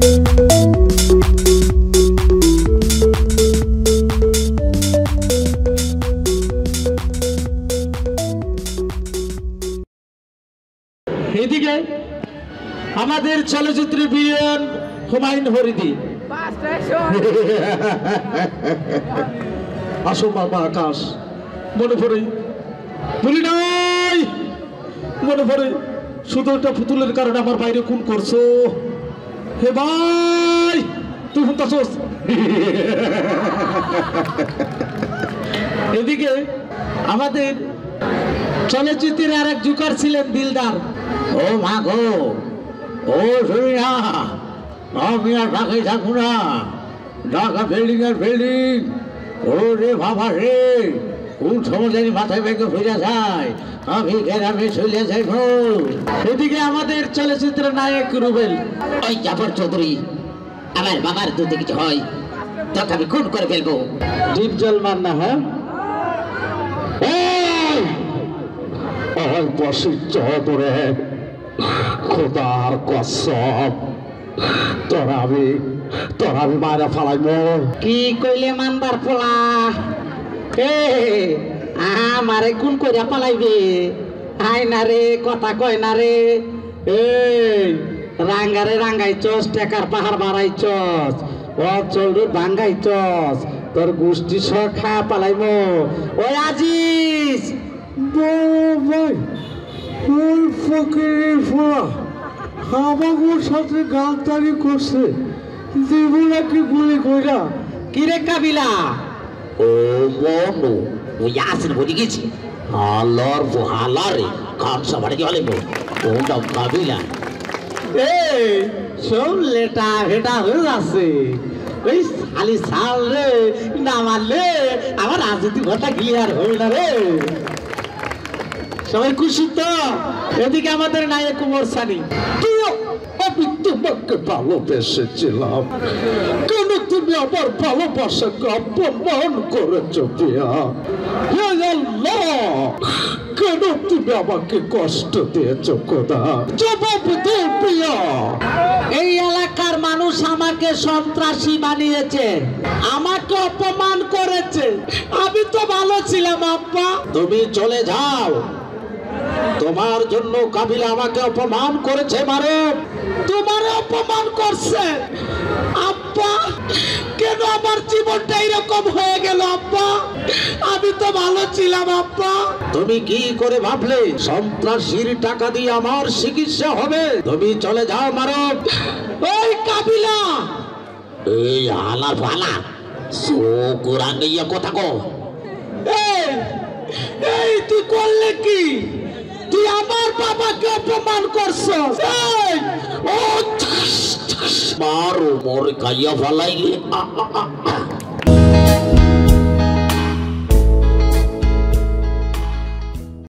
এদিকে আমাদের চলচ্চিত্রের বিলেন হুমায়ুন ফরিদি। আসো বাবা আকাশ, মনে পড়ে বলি নাই, মনে পড়ে শুধু একটা পুতুলের কারণে আমার বাইরে খুন করছো। হে ভাই তুই শুনতেছস? এদিকে আমাদের চলচ্চিত্রের আর এক জুকার ছিলেন দিলদার। ও মা গো, ও শুনি না, আমি আর ঢাকায় থাকবো না। ঢাকা বিল্ডিং আর বিল্ডিং, ও রে বাবা রে, কোন সময় জানি মাথায় ব্যাগে ফিরে যায়, আমি গ্রামে চলে যাইব। এদিকে আমাদের চলচ্চিত্রের নায়ক রুবেল। ওই জাফর চৌধুরী, আমার বাবার যদি কিছু হয় তোকে আমি খুন করে ফেলবো। ডিপ জল মান না, হ্যাঁ চৌধুরী, খোদার কসম তোরা আমি মারা ফালাইব। কি কইলে মানবার পোলা, আমারে খুন করে পালাইবে? আয় না রে, কথা কয় না রে। এই রাঙ্গারে রাঙ্গাইছস, টাকার পাহাড় বাড়াইছস, অঞ্চল ভাঙ্গাইছস, তোর গোষ্ঠী সহ খা পালাইব। ওই আজিজ ভাই, ওই ফকিরের ফোলা আমাকে সাথে গালতারি করছে, দেব নাকি গুলি কইরা? কিরে কাবিলা? ও মনু, ওই আসির বলি গেছি হালার হালারে কান সবার কি হলে ওটা কাবিলা। এই সব লেটা হেটা হয়ে যাচ্ছে। ওই শালি শাল রে না মারলে আমার রাজনীতি ঘরটা ক্লিয়ার হবে না রে। সবাই খুশি তো? এদিকে আমাদের নায়ক কুমার সানি। আমি তোমাকে ভালোবেসেছিলাম, কেন তুমি আমার ভালোবাসাকে অপমান করেছ পিয়া? হে আল্লাহ, কেন তুমি আমাকে কষ্ট দিয়েছ খোদা? জবাব দে পিয়া। এই এলাকার মানুষ আমাকে সন্ত্রাসী বানিয়েছে, আমাকে অপমান করেছে। আমি তো ভালো ছিলাম আব্বা। তুমি চলে যাও, তোমার জন্য কাবিলা আমাকে অপমান করেছে। মারব তোমার অপমান করছে আব্বা? কেন আমার জীবনটা এরকম হয়ে গেল আব্বা? আমি তো ভালো ছিলাম আব্বা। তুমি কি করে ভাবলে সন্ত্রাসীর টাকা দিয়ে আমার চিকিৎসা হবে? তুমি চলে যাও মারব। ওই কাবিলা, এই হালা ফালা চোখ ইয়ে কথা কো। এই তুই করলে কি? তুই আমার বাবাকে অপমান করছস। মারো মোর কাইয়া ফালাইলে